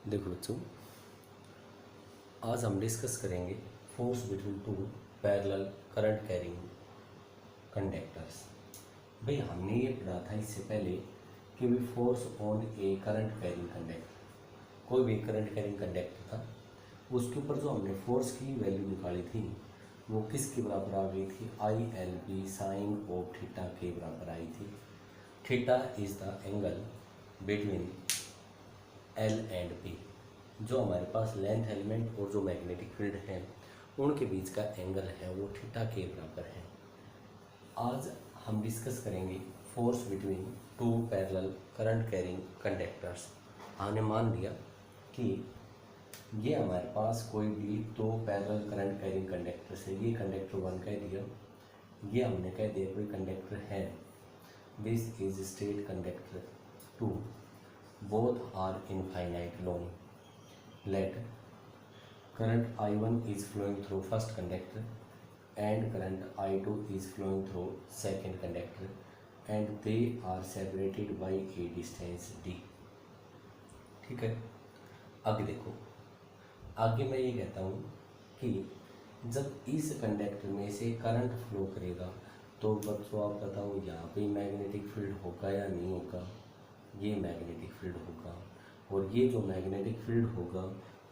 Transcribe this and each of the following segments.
देखो बच्चों, आज हम डिस्कस करेंगे force between two parallel current carrying conductors. भाई हमने ये पढ़ा था इससे पहले कि भी force on A current carrying conductor, कोई भी करंट कैरिंग कंडक्टर था, उसके ऊपर जो हमने फोर्स की वैल्यू निकाली थी वो किसके बराबर आ गई थी? ILB साइन ऑफ थीटा के बराबर आई थी। Theta is the angle between L and P। जो हमारे पास लेंथ एलिमेंट और जो मैग्नेटिक फील्ड है उनके बीच का एंगल है वो थीटा के बराबर है। आज हम डिस्कस करेंगे force between two parallel current carrying conductors. हमने मान लिया कि ये हमारे पास कोई भी दो पैरेलल करंट कैरिंग कंडक्टर है। ये कंडक्टर 1 कह दिया, ये हमने कह दिया कोई कंडक्टर है, this is state conductor 2, both are infinite long. Let current I1 is flowing through first conductor and current I2 is flowing through second conductor and they are separated by a distance d। ठीक है, आगे देखो, आगे मैं ये कहता हूँ कि जब इस कंडक्टर में से करंट फ्लो करेगा तो बच्चों आप बताओ यहाँ पे मैग्नेटिक फील्ड होगा या नहीं होगा? ये मैग्नेटिक फील्ड होगा और ये जो मैग्नेटिक फील्ड होगा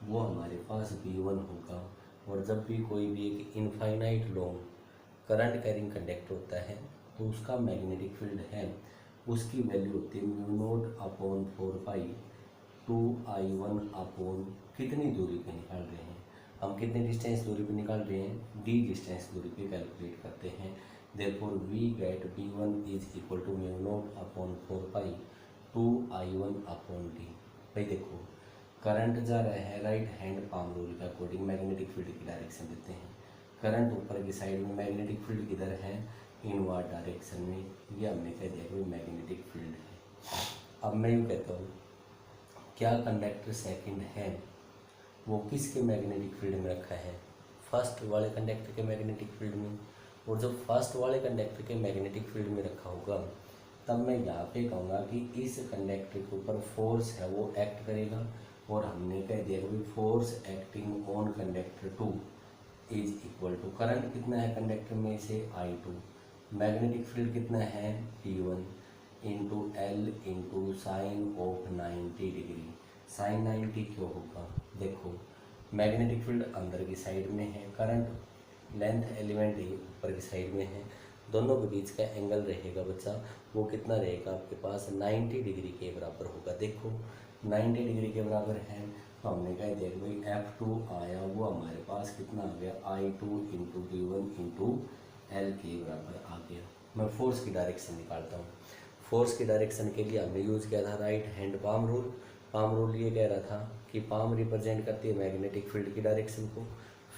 वो हमारे पास V1 होगा। और जब भी कोई भी एक infinite long current carrying conductor होता है तो उसका मैग्नेटिक फील्ड है, उसकी वैल्यू होती है μ0/4π 2I1 अपॉन कितनी दूरी पे निकाल रहे हैं हम, कितने डिस्टेंस दूरी पे निकाल रहे हैं? d डिस्टेंस दूरी पे कैलकुलेट करते हैं। Therefore we get V1 is equal to μ0/4π 2I1 upon d। भाई देखो, करंट जा रहा है राइट हैंड पाम रूल के अकॉर्डिंग, मैग्नेटिक फील्ड की डायरेक्शन देते हैं। करंट ऊपर की साइड में, मैग्नेटिक फील्ड किधर है? इनवर्ड डायरेक्शन में। ये हमने कह दिया कि मैग्नेटिक फील्ड है। अब मैं यूँ कहता हूँ, क्या कंडक्टर सेकंड है वो किसके मैग्नेटिक फील्ड में रखा है? फर्स्ट वाले कंडक्टर के मैग्नेटिक फील्ड में। और जब फर्स्ट वाले कंडक्टर के मैग्नेटिक फील्ड में रखा होगा तब मैं यहाँ पे कहूँगा कि इस कंडक्टर के ऊपर फोर्स है वो एक्ट करेगा। और हमने कह दिया कि force acting on conductor 2 is equal to, current कितना है कंडक्टर में से? I2, मैग्नेटिक फील्ड कितना है? P1 into L into sine of 90 degree. Sine 90 क्यों होगा? देखो, मैग्नेटिक फील्ड अंदर की साइड में है, करंट लेंथ एलिमेंट ही ऊपर की साइड में है, दोनों के बीच का एंगल रहेगा बच्चा वो कितना रहेगा आपके पास? 90 डिग्री के बराबर होगा। देखो 90 डिग्री के बराबर है तो हमने कह दिया कि भाई F2 आया वो हमारे पास कितना आ गया? I2 into V1 into L के बराबर आ गया। मैं फोर्स की डायरेक्शन निकालता हूँ। फोर्स की डायरेक्शन के लिए हमने यूज़ किया था right hand palm rule. Palm rule ये कह रहा था कि पाम रिप्रेजेंट करती है मैग्नेटिक फील्ड की डायरेक्शन को,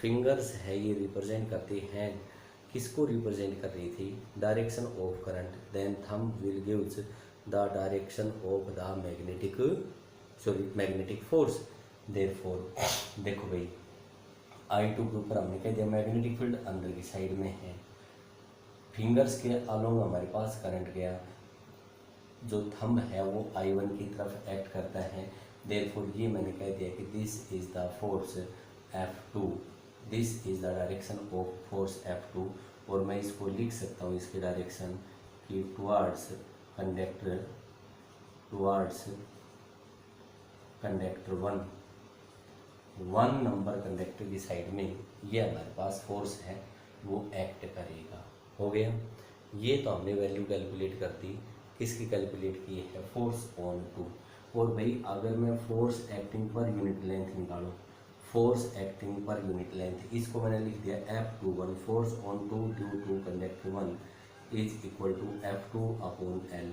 फिंगर्स है ये रिप्रेजेंट करती हैं किसको? रिप्रेजेंट कर रही थी direction of current. Then thumb will gives the direction of the magnetic force. Therefore देखो भाई, I2 के ऊपर हमने कह दिया मैग्नेटिक फील्ड अंदर की साइड में है, फिंगर्स के अलोंग हमारे पास करंट गया, जो थंब है वो I1 की तरफ एक्ट करता है। देयरफॉर ये मैंने कह दिया कि this is the force F2, this is the direction of force F2। और मैं इसको लिख सकता हूँ इसकी डायरेक्शन कि टुवार्ड्स कंडक्टर 1 नंबर कंडक्टर की साइड में ये हमारे पास फोर्स है वो एक्ट करेगा। हो गया, ये तो हमने वैल्यू कैलकुलेट कर दी। किसकी कैलकुलेट की है? Force on 2। और भाई अगर मैं force acting per unit length निकालूँ, force acting per unit length, इसको मैंने लिख दिया F21, force on 2 due to conductor 1 is equal to F2 upon L।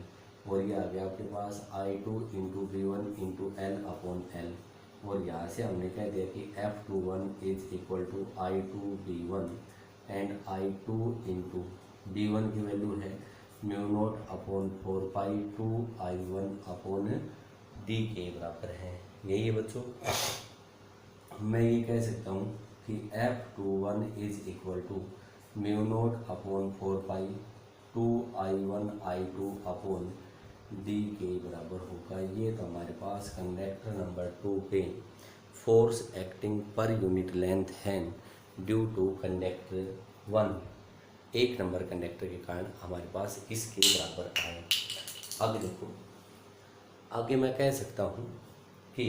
और ये आ गया आपके पास I2 into V1 into L upon L। और यहाँ से हमने कह दिया कि F21 is equal to I2 V1 and I2 into V1 की वैल्यू है μ0/4π 2I1 अपॉन d के बराबर है। यही है बच्चों, मैं ये कह सकता हूँ कि F21 is equal to μ0/4π 2I1 I2 upon D के बराबर होगा। ये तो हमारे पास कंडक्टर नंबर 2 पे force acting per unit length है due to conductor 1, 1 number conductor के कारण हमारे पास इसके बराबर आए। अब देखो आगे मैं कह सकता हूँ कि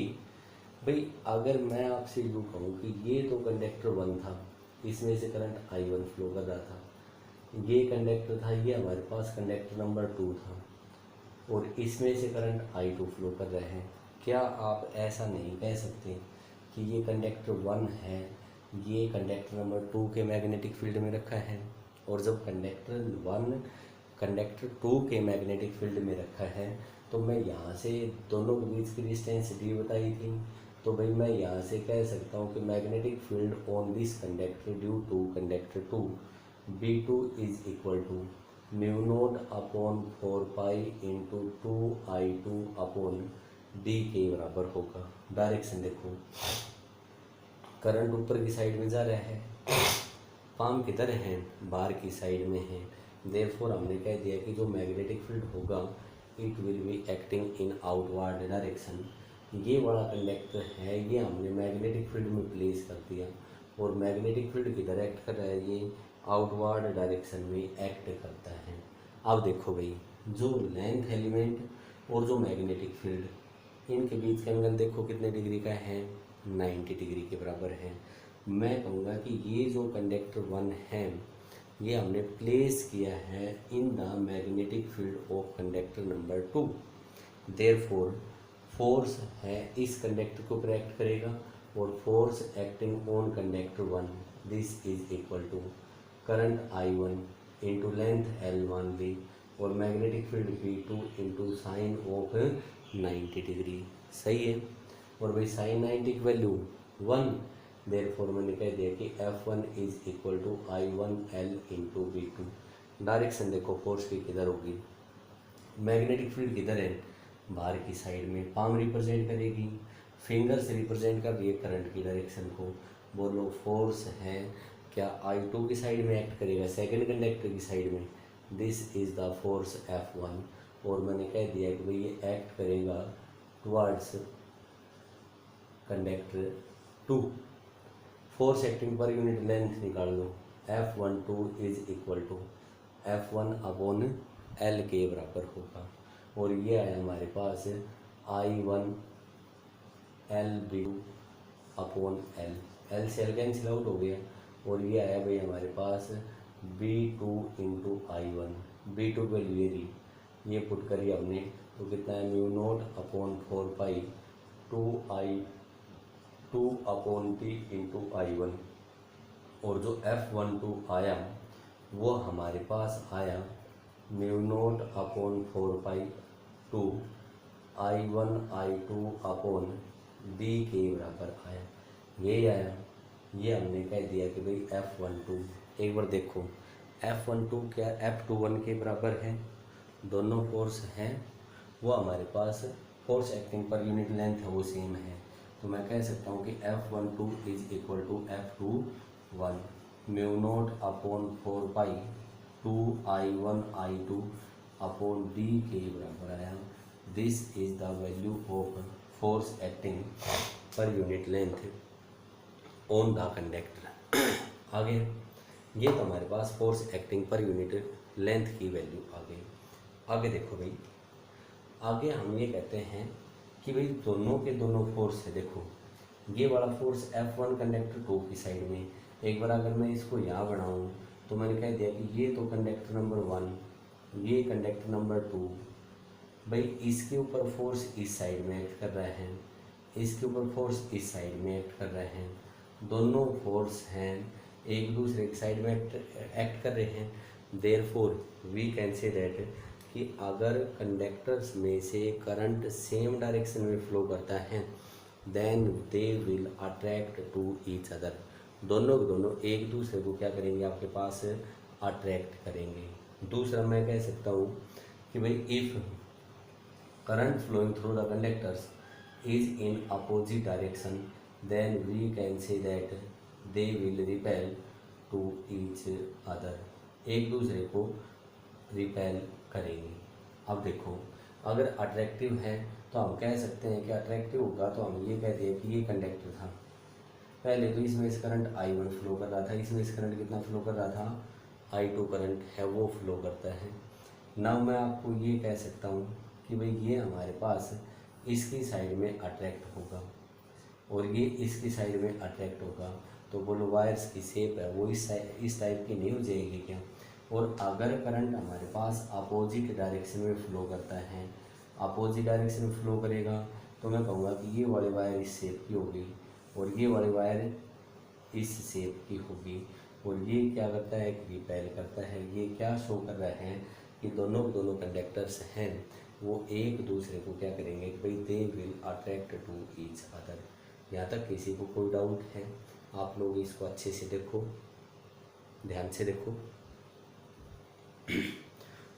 भाई अगर मैं आपसे यूँ कहूँ कि ये तो कंडक्टर 1 था, इसमें से करंट I1 फ्लो कर रहा था, ये कंडक्टर था, ये हमारे पास कंडक्टर नंबर 2 था और इसमें से करंट I2 फ्लो कर रहे हैं। क्या आप ऐसा नहीं कह सकते कि ये कंडक्टर 1 है, ये कंडक्टर नंबर 2 के मैग्नेटिक फील्ड में रखा है, और जब कंडक्टर 2 के मैग्नेटिक फील्ड में रखा है तो मैं यहाँ से दोनों के बीच की डिस्टेंस डी बताई थी, तो भाई मैं यहाँ से कह सकता हूँ कि magnetic field on this conductor due to conductor 2 B2 is equal to mu naught upon 4 pi into 2I2 upon D के बराबर होगा। डायरेक्शन देखो, करंट ऊपर की साइड में जा रहा है, पाम किधर है, बाहर की साइड में है। देयरफॉर हमने कह दिया कि जो मैग्नेटिक फील्ड होगा it will be acting in outward direction. ये वाला कंडक्टर है, ये हमने मैग्नेटिक फील्ड में प्लेस कर दिया और मैग्नेटिक फील्ड किधर एक्ट कर रहा है, ये आउटवर्ड डायरेक्शन में एक्ट करता है। अब देखो भाई, जो लेंथ एलिमेंट और जो मैग्नेटिक फील्ड, इनके बीच का एंगल देखो कितने डिग्री का है, 90 डिग्री के बराबर है। मैं कहूँगा कि ये जो कंडक्टर 1 है ये हमने प्लेस किया है in the magnetic field of conductor number 2। Therefore force है इस कंडक्टर को करेक्ट करेगा और force acting on conductor 1 this is equal to current I1 into length L1 ली और magnetic field V2 into sine of 90 degree. सही है। और भाई साइन 90 की वैल्यू 1, देयरफॉर मैंने कह दिया कि F1 is equal to I1L into V2। Direction देखो फोर्स की किधर होगी, मैग्नेटिक फील्ड किधर है, बाहर की साइड में, पाम रिप्रेजेंट करेगी, फिंगर से रिप्रेजेंट कर रही है करंट की डायरेक्शन को। बोलो फोर्स है क्या I2 की साइड में एक्ट करेगा, सेकंड कंडक्टर की साइड में, this is the force F1। और मैंने कह दिया कि भाई ये एक्ट करेगा towards conductor 2। Force acting per unit length निकाल लो, F12 is equal to F1 upon L के बराबर होगा। और ये आया हमारे पास I1 L अपॉन L से L कैंसिल आउट हो गया और ये आया भाई हमारे पास B2 इंटू I1। B2 के लिए ये पुट करिए हमने तो कितना है, म्यू नोट अपॉन 4 पाई 2 अपॉन T इंटू I1। और जो F12 आया वो हमारे पास आया म्यू नोट अपॉन 4 पाई 2 I1 I2 अपॉन D के बराबर आया, ये आया। ये हमने कह दिया कि भाई F12, एक बार देखो F12 क्या F21 के बराबर है, दोनों फोर्स हैं वो हमारे पास force acting per unit length है वो सेम है। तो मैं कह सकता हूँ कि F12 is equal to F21 mu naught upon 4 pi 2I1 I2 upon D के बराबर आया। This is the value of force acting per unit length on the conductor. आगे ये तो हमारे पास force acting per unit length की value आ गई। आगे देखो भाई, आगे हम ये कहते हैं कि भाई दोनों के दोनों फोर्स है। देखो ये वाला फोर्स F1 कंडक्टर 2 की साइड में, एक बार अगर मैं इसको यहाँ बढ़ाऊँ तो मैंने कह दिया कि ये तो कंडक्टर नंबर 1, ये कंडक्टर नंबर 2, भाई इसके ऊपर फोर्स इस साइड में एक्ट कर रहा है, इसके ऊपर फोर्स इस साइड में एक्ट कर रहे हैं, दोनों फोर्स हैं एक दूसरे की साइड में एक्ट कर रहे हैं। Therefore we can say that कि अगर कंडक्टर्स में से करंट सेम डायरेक्शन में फ्लो करता है then they will attract to each other. दोनों के दोनों एक दूसरे को क्या करेंगे, आपके पास अट्रैक्ट करेंगे। दूसरा मैं कह सकता हूँ कि भाई if current flowing through the conductors is in opposite direction then we can say that they will repel to each other, एक दूसरे को रिपेल करेंगे। अब देखो अगर अट्रैक्टिव है तो हम कह सकते हैं कि अट्रैक्टिव होगा, तो हम ये कहते हैं कि ये कंडक्टर था। पहले तो इसमें से करंट I1 फ्लो कर रहा था, इसमें से करंट कितना फ्लो कर रहा था, I2 करंट है वो फ्लो करता है। नाउ मैं आपको ये कह सकता हूँ कि भाई ये हमारे पास इसकी साइड में अट्रैक्ट होगा और ये इसकी साइड में अट्रैक्ट होगा, तो बोलो वायर्स की शेप है वो इस टाइप की नहीं हो जाएगी क्या। और अगर करंट हमारे पास अपोजिट डायरेक्शन में फ्लो करता है, अपोजिट डायरेक्शन में फ्लो करेगा, तो मैं कहूँगा कि ये वाली वायर इस शेप की होगी और ये वाली वायर इस शेप की होगी। और ये क्या करता है कि रिपेल करता है। ये क्या शो कर रहा है कि दोनों कंडक्टर्स हैं वो एक दूसरे को क्या करेंगे कि भाई they will attract to each other. यहाँ तक किसी को कोई डाउट है? आप लोग इसको अच्छे से देखो, ध्यान से देखो।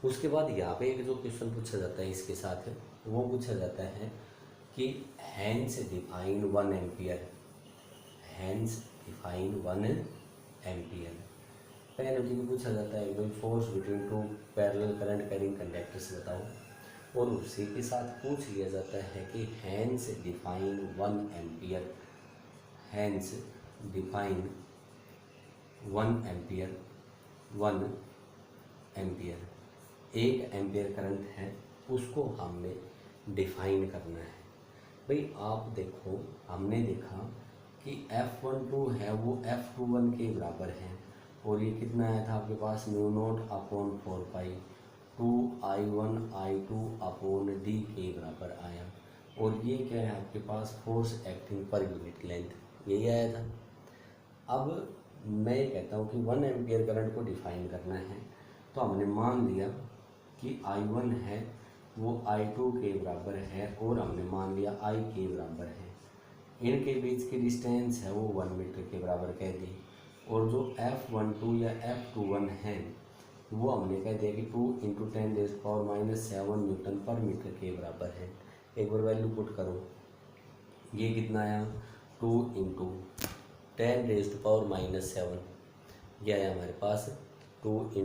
उसके बाद यहाँ पे एक जो क्वेश्चन पूछा जाता है इसके साथ वो पूछा जाता है कि hence define 1 ampere, hence define 1 ampere. पहले तो पूछा जाता है कोई force between two parallel current carrying conductors बताओ, और उसी के साथ पूछ लिया जाता है कि hence define 1 ampere, hence define 1 ampere, 1 ampere, 1 ampere current है उसको हमने डिफाइन करना है। भाई आप देखो, हमने देखा कि F12 है वो F21 के बराबर है, और ये कितना आया था आपके पास, mu naught upon 4 pi 2I1 I2 upon D के बराबर आया। और ये क्या है आपके पास, force acting per unit length, यही आया था। अब मैं ये कहता हूँ कि 1 एम्पियर करंट को डिफाइन करना है, तो हमने मान लिया कि I1 है वो I2 के बराबर है, और हमने मान लिया I के बराबर है। इनके बीच की डिस्टेंस है वो 1 मीटर के बराबर कह दी, और जो F12 या F21 है वो हमने कह दिया कि 2 × 10⁻⁻7 न्यूटन पर मीटर के बराबर है। एक बार वैल्यू पुट करो, ये कितना आया, 2 × 10⁻⁻7, यह आया हमारे पास 2 ×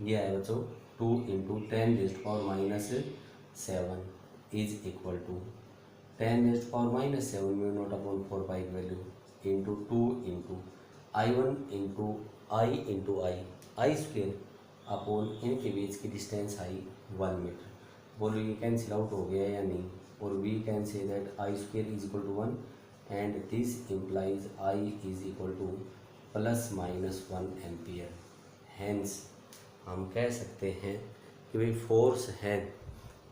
ये है बच्चों 2 × 10⁻⁻7 is equal to 10⁻⁻7 mu naught upon 4 pi की value into 2 × I1 × I square upon इनके बीच की डिस्टेंस आई 1 मीटर। बोलो ये कैंसिल आउट हो गया या नहीं, और we can say that I square is equal to 1 and this implies I is equal to ±1 ampere. Hence हम कह सकते हैं कि भाई फोर्स है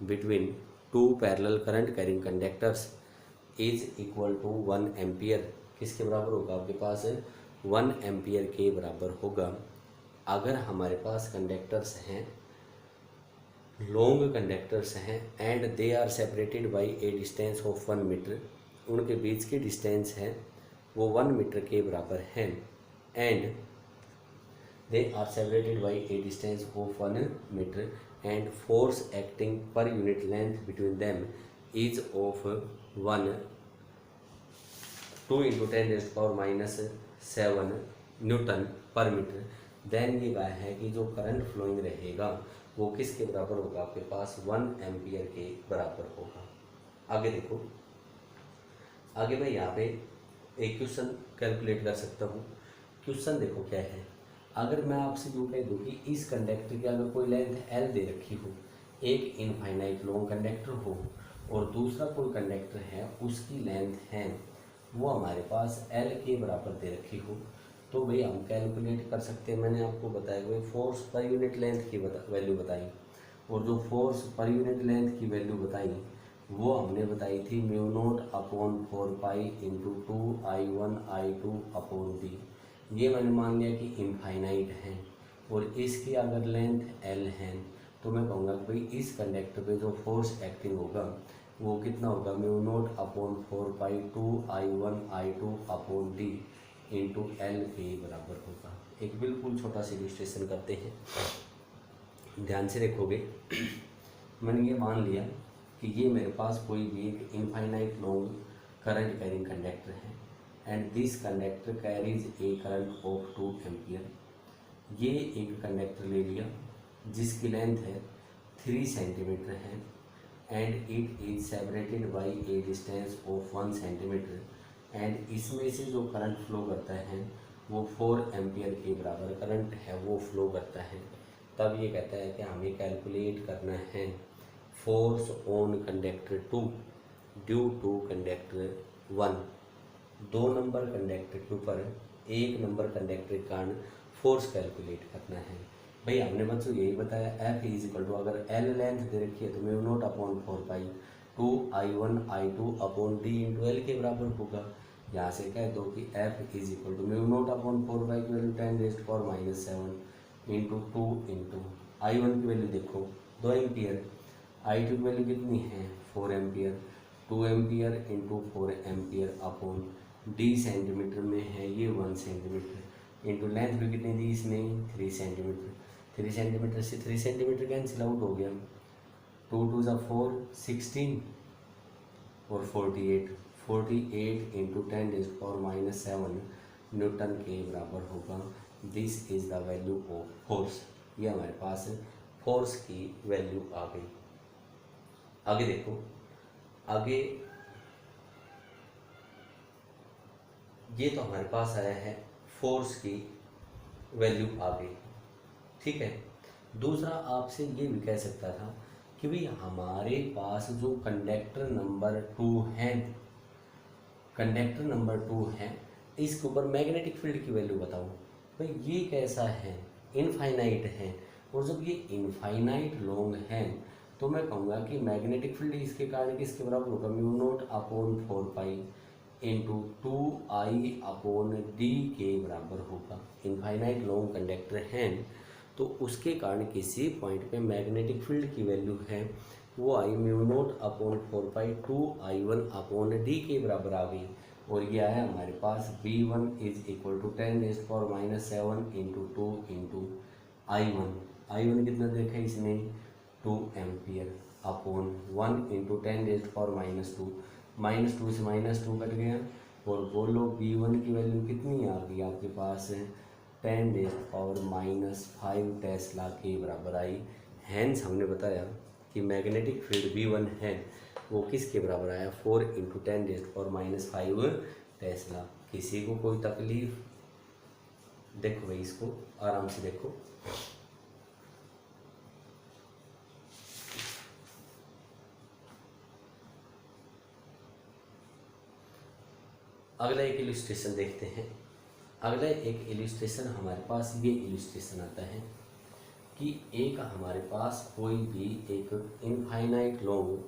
between two parallel current carrying conductors is equal to 1 ampere. किसके बराबर होगा आपके पास, 1 एम्पियर के बराबर होगा। अगर हमारे पास कंडक्टर्स हैं, लॉन्ग कंडक्टर्स हैं, and they are separated by a distance of 1 metre, उनके बीच की डिस्टेंस है वो 1 मीटर के बराबर है, and they are separated by a distance of 1 meter and force acting per unit length between them is of 2 × 10⁻⁷ Newton पर metre. Then ये कहा है कि जो करंट फ्लोइंग रहेगा वो किसके बराबर होगा आपके पास, 1 एम्पियर के बराबर होगा। आगे देखो, आगे मैं यहाँ पे एक क्वेश्चन कैलकुलेट कर सकता हूँ। क्वेश्चन देखो क्या है, अगर मैं आपसे यूँ कह दूँ कि इस कंडक्टर की अगर कोई लेंथ L दे रखी हो, एक इनफाइनाइट लॉन्ग कंडक्टर हो, और दूसरा कोई कंडक्टर है उसकी लेंथ है वो हमारे पास L के बराबर दे रखी हो, तो भाई हम कैलकुलेट कर सकते हैं। मैंने आपको बताया हुआ फोर्स पर यूनिट लेंथ की वैल्यू बताई, और जो फोर्स पर यूनिट लेंथ की वैल्यू बताई वो हमने बताई थी mu naught upon 4 pi into 2I1 I2 upon D। ये मैंने मान लिया कि इनफाइनाइट है, और इसकी अगर लेंथ L है तो मैं कहूँगा कि भाई इस कंडक्टर पे जो फोर्स एक्टिंग होगा वो कितना होगा, mu naught upon 4 pi 2I1 I2 upon D into L के बराबर होगा। एक बिल्कुल छोटा सा इलस्ट्रेशन करते हैं, ध्यान से देखोगे। मैंने ये मान लिया कि ये मेरे पास कोई भी एक infinite long current carrying conductor है, and this conductor carries a current of 2 ampere. ये एक कंडक्टर ले लिया जिसकी लेंथ है 3 सेंटीमीटर है and it is separated by a distance of 1 centimetre and इसमें से जो करंट फ्लो करता है वो 4 एम्पियर के बराबर करंट है वो फ्लो करता है। तब ये कहता है कि हमें कैलकुलेट करना है force on conductor 2 due to conductor 1। 2 number conductor के ऊपर 1 नंबर कंडक्टर के कारण फोर्स कैलकुलेट करना है। भाई हमने बच्चों यही बताया F इज इक्वल टू, अगर L लेंथ दे रखी है तो mu naught upon 4 pi 2I1I2 upon D into L के बराबर होगा। यहाँ से कह दो कि F is equal to mu naught upon 4 pi की वैल्यू 10⁻⁻⁷ इंटू 2 इंटू I1 की वैल्यू देखो 2 एम्पियर, I2 की वैल्यू कितनी है 4 ampere, 2 ampere into 4 ampere upon D centimetre में है ये 1 सेंटीमीटर इंटू लेंथ भी कितनी दी इसमें 3 सेंटीमीटर। 3 सेंटीमीटर से 3 सेंटीमीटर कैंसिल आउट हो गया, 2 2 ज़ा 4 16 और 48 इंटू 10⁻⁻⁷ न्यूटन के बराबर होगा। This is the value of force. ये हमारे पास फोर्स की वैल्यू आ गई। आगे देखो, आगे ये तो हमारे पास आया है फोर्स की वैल्यू आ गई, ठीक है। दूसरा आपसे ये भी कह सकता था कि भाई हमारे पास जो कंडक्टर नंबर 2 है, कंडक्टर नंबर 2 है, इसके ऊपर मैग्नेटिक फील्ड की वैल्यू बताओ। भाई ये कैसा है, इनफाइनाइट है, और जब ये इनफाइनाइट लॉन्ग है तो मैं कहूँगा कि मैग्नेटिक फील्ड इसके कारण किसके बराबर होगा, mu naught upon 4 pi into 2I upon D के बराबर होगा। इनफाइनाइट लॉन्ग कंडक्टर है तो उसके कारण किसी पॉइंट पे मैग्नेटिक फील्ड की वैल्यू है वो I mu naught upon 4 pi 2I1 upon D के बराबर आ गई। और ये आया हमारे पास V1 is equal to 10⁻⁷ into 2 into I1 कितना देखा इसने 2 एम्पियर अपॉन 1 इंटू 10⁻⁻2 -2 से -2 कट गया और बोलो V1 की वैल्यू कितनी आ गई आपके पास 10⁻⁻5 टेस्ला के बराबर आई। हैंस हमने बताया कि मैग्नेटिक फील्ड V1 है वो किसके बराबर आया 4 इंटू 10⁻⁵ टेस्ला। किसी को कोई तकलीफ, देखो भाई इसको आराम से देखो, अगला एक इलस्ट्रेशन देखते हैं। अगला एक इलस्ट्रेशन हमारे पास ये इलस्ट्रेशन आता है कि एक हमारे पास कोई भी एक infinite long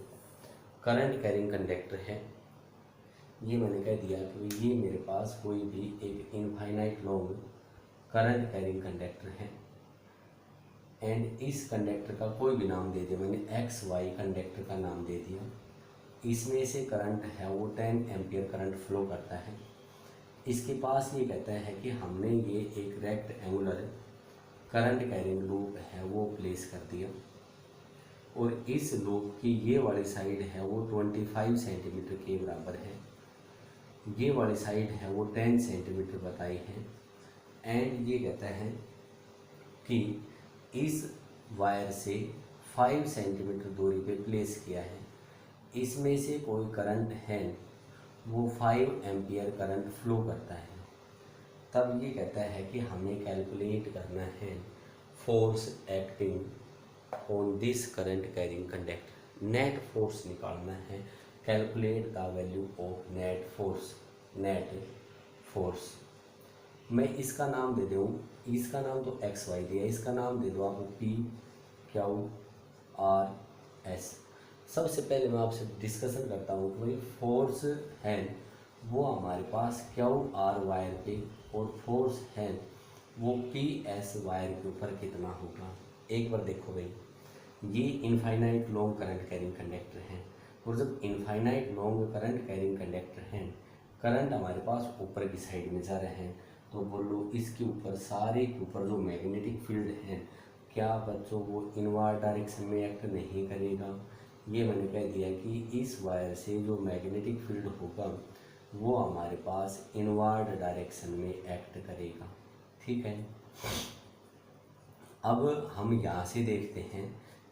current carrying conductor है। ये मैंने कह दिया कि ये मेरे पास कोई भी एक infinite long current carrying conductor है एंड इस कंडक्टर का कोई भी नाम दे दिया मैंने, XY कंडक्टर का नाम दे दिया। इसमें से करंट है वो 10 एम्पियर करंट फ्लो करता है। इसके पास ये कहता है कि हमने ये एक rectangular current carrying loop है वो प्लेस कर दिया और इस लूप की ये वाली साइड है वो 25 सेंटीमीटर के बराबर है, ये वाली साइड है वो 10 सेंटीमीटर बताई है एंड ये कहता है कि इस वायर से 5 सेंटीमीटर दूरी पे प्लेस किया है। इसमें से कोई करंट है वो 5 एम्पियर करंट फ्लो करता है। तब ये कहता है कि हमें कैलकुलेट करना है force acting on this current carrying conductor. Net force निकालना है, calculate the value of net force. मैं इसका नाम दे दूँ, इसका नाम तो XY दिया, इसका नाम दे दो आपको PQRS। सबसे पहले मैं आपसे डिस्कशन करता हूँ कि भाई फोर्स है वो हमारे पास QR वायर पे और फोर्स है वो PS वायर के ऊपर कितना होगा। एक बार देखो भाई, ये infinite long current carrying conductor है और जब infinite long current carrying conductor है, करंट हमारे पास ऊपर की साइड में जा रहे हैं, तो बोलो इसके ऊपर सारे के ऊपर जो मैग्नेटिक फील्ड है क्या बच्चों वो इनवर्ड डायरेक्शन में एक्ट नहीं करेगा। ये मैंने कह दिया कि इस वायर से जो मैग्नेटिक फील्ड होगा वो हमारे पास इनवर्ड डायरेक्शन में एक्ट करेगा, ठीक है। अब हम यहाँ से देखते हैं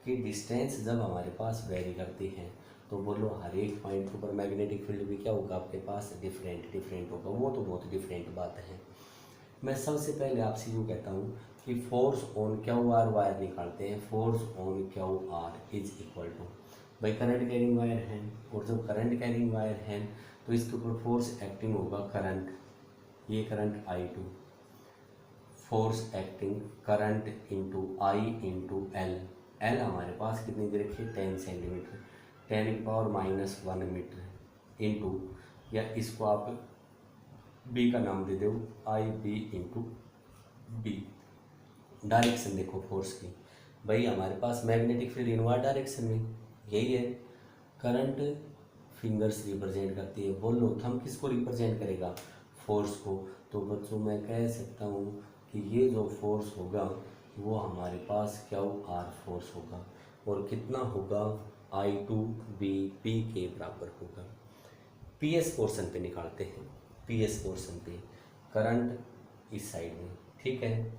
कि डिस्टेंस जब हमारे पास वेरी करती है तो बोलो हर एक पॉइंट के ऊपर मैग्नेटिक फील्ड भी क्या होगा आपके पास डिफरेंट होगा, वो तो बहुत डिफरेंट बात है। मैं सबसे पहले आपसे यूँ कहता हूँ कि force on Q R wire निकालते हैं। Force on Q R is equal to, भाई करंट कैरिंग वायर है, और जब करंट कैरिंग वायर है तो इसके ऊपर फोर्स एक्टिंग होगा करंट, ये current I2, force acting current into I into L. L हमारे पास कितनी दे रखी है 10 सेंटीमीटर, 10⁻⁻1 मीटर इंटू, या इसको आप बी का नाम दे दो IB इंटू बी। डायरेक्शन देखो फोर्स की, भाई हमारे पास मैग्नेटिक फील्ड इनवर्ड डायरेक्शन में यही है। करंट फिंगर्स रिप्रेजेंट करती है, बोलो थंब किसको रिप्रेजेंट करेगा, फोर्स को। तो बच्चों मैं कह सकता हूँ कि ये जो फोर्स होगा वो हमारे पास क्यू आर फोर्स होगा, और कितना होगा I2B P के बराबर होगा। PS पोर्शन पे निकालते हैं, PS पोर्शन पे करंट इस साइड में, ठीक है,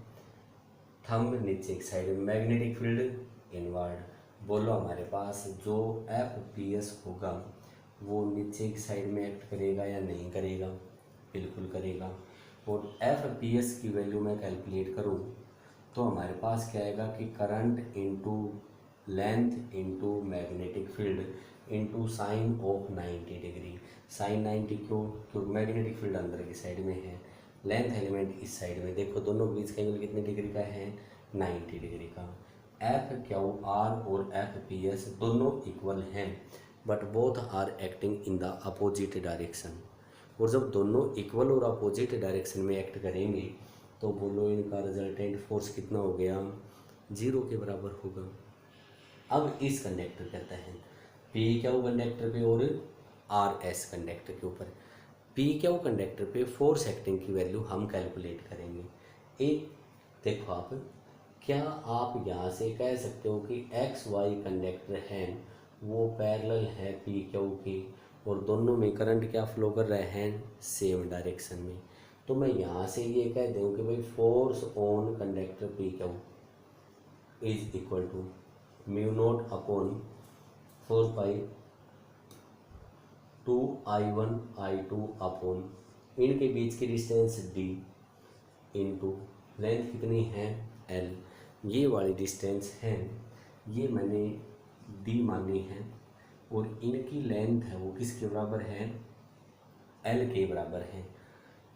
थंब नीचे एक साइड में, मैग्नेटिक फील्ड इनवर्ड। बोलो हमारे पास जो FPS होगा वो नीचे की साइड में एक्ट करेगा या नहीं करेगा, बिल्कुल करेगा। और FPS की वैल्यू मैं कैलकुलेट करूँ तो हमारे पास क्या आएगा कि current into length into magnetic field into sine of 90 degree. Sine 90 क्योंकि मैग्नेटिक फील्ड अंदर की साइड में है, लेंथ एलिमेंट इस साइड में, देखो दोनों बीच का एंगल कितने डिग्री का है 90 डिग्री का। FQR और FPS दोनों इक्वल हैं, but both are acting in the opposite direction. और जब दोनों इक्वल और अपोजिट डायरेक्शन में एक्ट करेंगे तो बोलो इनका रिजल्टेंट फोर्स कितना हो गया, 0 के बराबर होगा। अब इस कंडक्टर कहते हैं PQ कंडक्टर पे और RS कंडक्टर के ऊपर। PQ कंडक्टर पे फोर्स एक्टिंग की वैल्यू हम कैलकुलेट करेंगे। एक देखो आप, क्या आप यहाँ से कह सकते हो कि XY कंडक्टर हैं वो पैरेलल है PQ के, और दोनों में करंट क्या फ्लो कर रहे हैं सेम डायरेक्शन में। तो मैं यहाँ से ये कह दूँ कि भाई force on conductor PQ is equal to mu naught upon 4π2I1I2 upon इनके बीच की डिस्टेंस D इंटू लेंथ कितनी है L। ये वाली डिस्टेंस है, ये मैंने D मानी है, और इनकी लेंथ है वो किसके बराबर है L के बराबर है।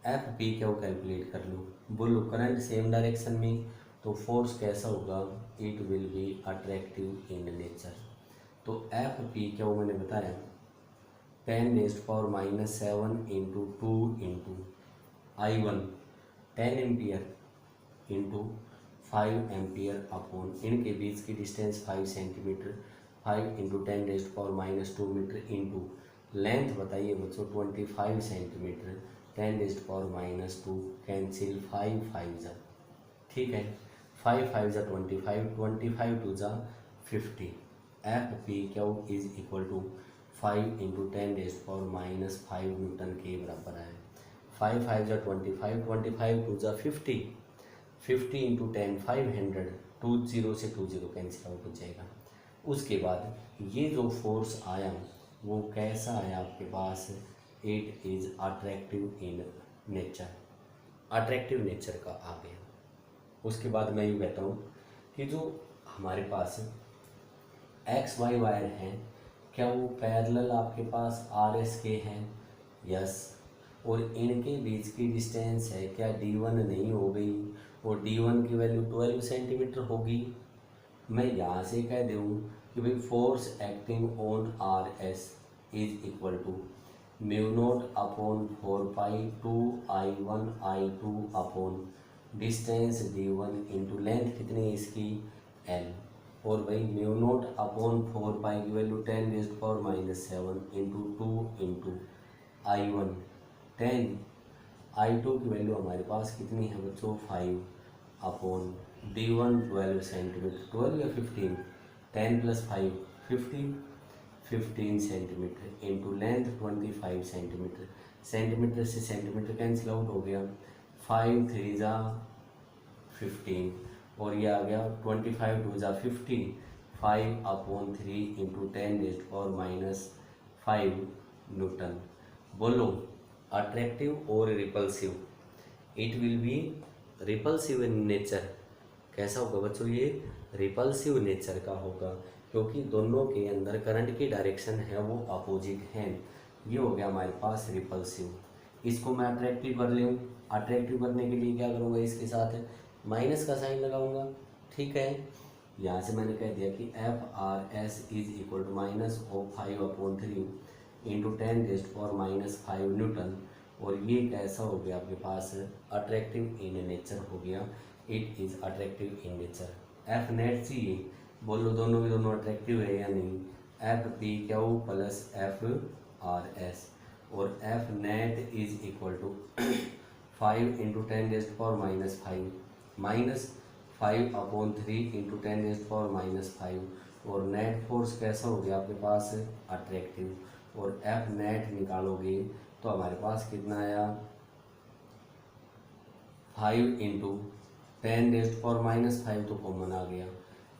FP क्या कैलकुलेट कर लो, बोलो करंट सेम डायरेक्शन में तो फोर्स कैसा होगा, it will be attractive in nature. तो FP क्या वो मैंने बताया 10⁻⁻7 into 2 into I1 10 ampere into 5 ampere upon इनके बीच की distance 5 centimetre, 5 into 10⁻⁻2 metre into length बताइए बच्चों 25 सेंटीमीटर, 10⁻⁻2 कैंसिल 5 5 जा, ठीक है, 5 5 जा 25, 25 2 जा 50। FPQ is equal to 5 into 10⁻⁻5 newton के बराबर है। 5 5 जा 25, 25 2 जा 50, 50 इंटू 10 500, 20 से 20 कैंसिल आउट हो जाएगा। उसके बाद ये जो फोर्स आया वो कैसा आया आपके पास, it is attractive in nature, attractive nature का आ गया। उसके बाद मैं यूँ कहता हूँ कि जो हमारे पास XY वायर हैं क्या वो पैरेलल आपके पास RS के हैं, यस, और इनके बीच की डिस्टेंस है क्या D1 नहीं हो गई, और D1 की वैल्यू 12 सेंटीमीटर होगी। मैं यहाँ से कह दूँ कि भाई force acting on RS is equal to mu naught upon 4π2I1I2 upon distance D1 into length कितनी है इसकी L, और भाई म्यू नॉट अपॉन 4π की value 10⁻⁻7 into 2 into I1 10, I2 की वैल्यू हमारे पास कितनी है बच्चों 5 अपॉन D1 12 सेंटीमीटर, 12 या 15, 10 + 5 15, 15 centimetre into length 25 centimetre, centimetre से सेंटीमीटर कैंसिल आउट हो गया, 5 3 जा 15, और ये आ गया 25 टू जा 50, 5/3 इंटू 10⁻⁻5 न्यूटन। बोलो अट्रैक्टिव और repulsive. It will B repulsive in nature. कैसा होगा बच्चों, ये रिपल्सिव नेचर का होगा, क्योंकि दोनों के अंदर करंट की डायरेक्शन है वो अपोजिट है। ये हो गया हमारे पास रिपल्सिव। इसको मैं अट्रैक्टिव कर लूँ। अट्रैक्टिव करने के लिए क्या करूँगा, इसके साथ माइनस का साइन लगाऊंगा। ठीक है, यहाँ से मैंने कह दिया कि FRS is equal to -5/3 into 10⁻⁻5 newton. और ये कैसा हो गया आपके पास, अट्रैक्टिव इन नेचर हो गया। It is attractive in nature. F net सी, बोलो दोनों के दोनों अट्रैक्टिव है या नहीं। FPQ प्लस FRS और F net is equal to 5 into 10⁻⁻5 minus 5/3 into 10⁻⁻5। और नेट फोर्स कैसा हो गया आपके पास, अट्रैक्टिव। और एफ नेट निकालोगे तो हमारे पास कितना आया, 5 इंटू 10⁻⁻5 तो कॉमन आ गया।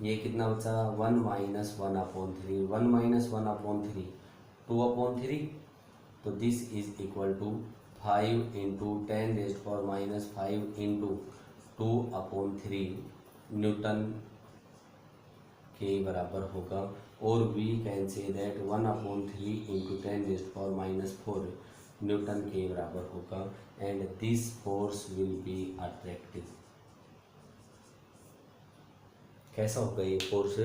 ये कितना बचा, 1 - 1/3, 1 - 1/3 2/3। तो this is equal to 5 into 10⁻⁻5 into 2/3 newton के बराबर होगा। और we can say that 1/3 into 10⁻⁴ newton के बराबर होगा। And this force will be attractive. कैसा होगा ये फोर्स,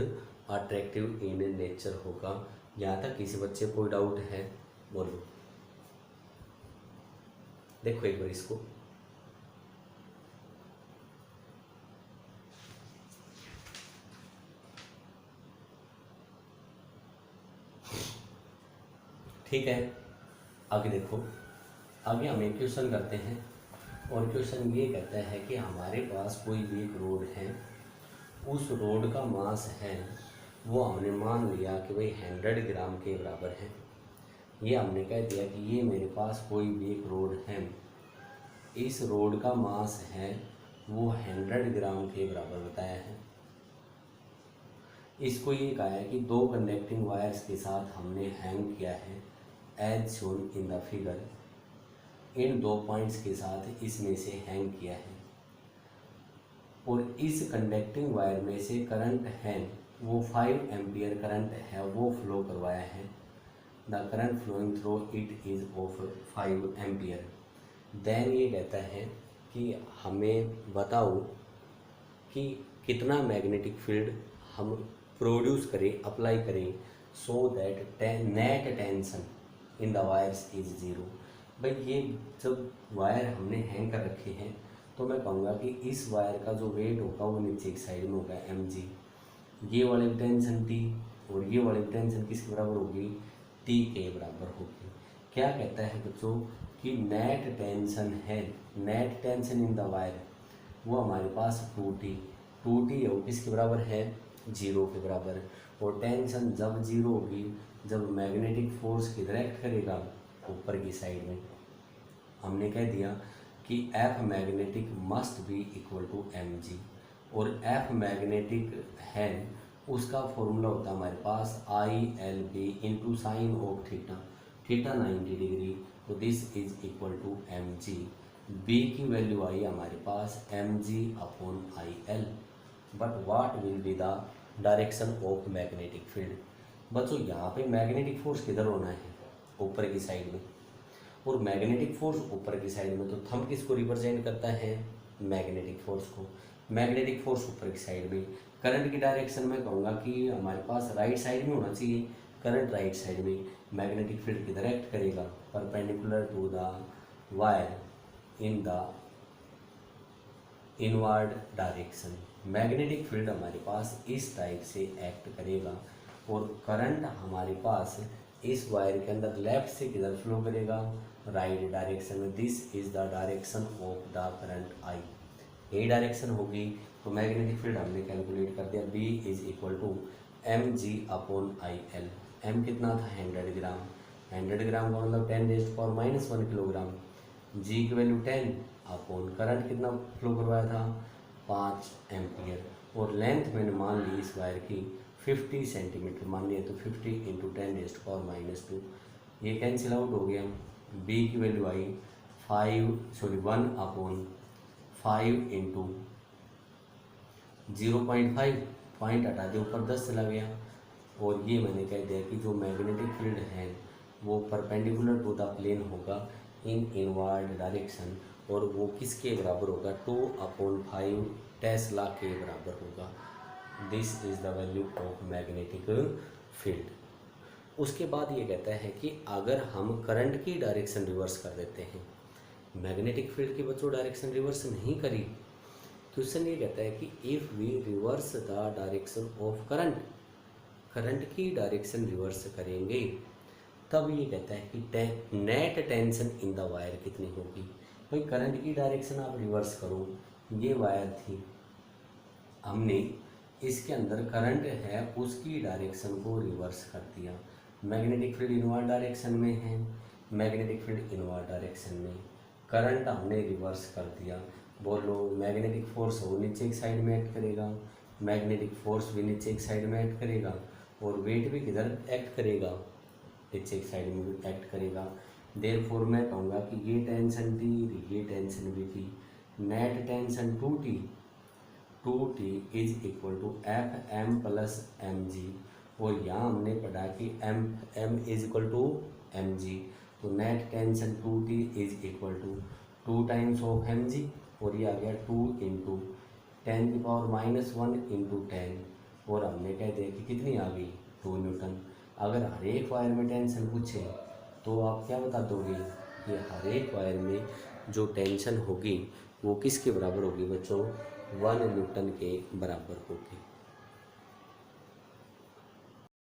अट्रैक्टिव इन नेचर होगा। यहाँ तक किसी बच्चे को डाउट है, बोलो। देखो एक बार इसको, ठीक है। आगे देखो, आगे हम एक क्वेश्चन करते हैं। और क्वेश्चन ये कहता है कि हमारे पास कोई भी एक रोड है, उस रोड का मास है वो हमने मान लिया कि भाई 100 ग्राम के बराबर है। ये हमने कह दिया कि ये मेरे पास कोई भी एक रोड है, इस रोड का मास है वो 100 ग्राम के बराबर बताया है। इसको ये कहा है कि दो कंडक्टिंग वायर्स के साथ हमने हैंग किया है as shown in the figure. इन दो पॉइंट्स के साथ इसमें से हैंग किया है और इस कंडक्टिंग वायर में से करंट है वो 5 एम्पियर करंट है वो फ्लो करवाया है। The current flowing through it is of 5 ampere. Then ये कहता है कि हमें बताओ कि कितना मैग्नेटिक फील्ड हम प्रोड्यूस करें, अप्लाई करें, so that net tension in the wires is 0। भाई ये जब वायर हमने हैंग कर रखे हैं तो मैं कहूँगा कि इस वायर का जो वेट होगा वो नीचे की साइड में होगा mg। ये वाली टेंशन T और ये वाली टेंशन किसके बराबर होगी, T के बराबर होगी। क्या कहता है बच्चों कि नेट टेंशन है, net tension in the wire वो हमारे पास 2T वो किसके बराबर है, 0 के बराबर। और टेंशन जब 0 होगी जब मैग्नेटिक फोर्स की डायरेक्ट करेगा ऊपर की साइड में। हमने कह दिया कि F magnetic must be equal to mg। और F मैग्नेटिक है उसका फॉर्मूला होता है हमारे पास ILB into sine of theta, theta 90 degree. तो this is equal to mg। B की वैल्यू आई हमारे पास mg/IL। But what will be the direction of magnetic field. बच्चों यहाँ पे मैग्नेटिक फोर्स किधर होना है, ऊपर की साइड में। और मैग्नेटिक फोर्स ऊपर की साइड में तो थंब किसको रिप्रेजेंट करता है, मैग्नेटिक फोर्स को। मैग्नेटिक फोर्स ऊपर की साइड में। करंट की डायरेक्शन में कहूँगा कि हमारे पास राइट साइड में होना चाहिए, करंट राइट साइड में। मैग्नेटिक फील्ड की डायरेक्ट करेगा perpendicular to the wire in the inward direction. Magnetic field हमारे पास इस टाइप से एक्ट करेगा और करंट हमारे पास इस वायर के अंदर लेफ्ट से किधर फ्लो करेगा, राइट डायरेक्शन में। This is the direction of the current I. ये डायरेक्शन होगी तो मैग्नेटिक फील्ड हमने कैलकुलेट कर दिया, B is equal to mg/IL। m कितना था, 100 ग्राम। 100 ग्राम का मतलब 10⁻⁻1 किलोग्राम। G की वैल्यू 10 अपॉन करंट कितना फ्लो करवाया था, 5 एम्पियर। और लेंथ मैंने मान ली इस वायर की 50 सेंटीमीटर मान लिया, तो 50 इंटू 10⁻², ये कैंसिल आउट हो गया। बी की वैल्यू आई 1/5 इंटू 0.5, पॉइंट हटा दिया, ऊपर 10 चला गया। और ये मैंने कह दिया कि जो मैग्नेटिक फील्ड है वो परपेंडिकुलर टू द प्लेन होगा इन इनवर्ड डायरेक्शन, और वो किसके बराबर होगा, 2/5 टेस्ला के बराबर होगा। This is the value of magnetic field. उसके बाद ये कहता है कि अगर हम करंट की डायरेक्शन रिवर्स कर देते हैं, मैग्नेटिक फील्ड की बच्चों डायरेक्शन रिवर्स नहीं करी, क्वेश्चन ये कहता है कि if we reverse the direction of current, current की डायरेक्शन रिवर्स करेंगे, तब ये कहता है कि net tension in the wire कितनी होगी। भाई करंट की डायरेक्शन आप रिवर्स करो, ये वायर थी, हमने इसके अंदर करंट है उसकी डायरेक्शन को रिवर्स कर दिया। मैग्नेटिक फील्ड इनवर्ड डायरेक्शन में है, मैग्नेटिक फील्ड इनवर्ड डायरेक्शन में, करंट हमने रिवर्स कर दिया। बोलो मैग्नेटिक फोर्स वो नीचे एक साइड में एक्ट करेगा, मैग्नेटिक फोर्स भी नीचे एक साइड में एक्ट करेगा, और वेट भी किधर एक्ट करेगा, नीचे एक साइड में भी एक्ट करेगा। देयरफॉर मैं कहूँगा कि ये टेंशन थी, ये टेंशन भी थी, net tension 2T is equal to Fm plus mg। और यहाँ हमने पढ़ा कि m is equal to mg, तो net tension 2T is equal to 2 times of mg, और ये आ गया 2 इंटू 10⁻⁻1 इंटू 10, और हमने कह दिया कि कितनी आ गई 2 न्यूटन। अगर हर एक वायर में टेंशन पूछे तो आप क्या बता दोगे कि हर एक वायर में जो टेंशन होगी वो किसके बराबर होगी बच्चों, 1 न्यूटन के बराबर होगी।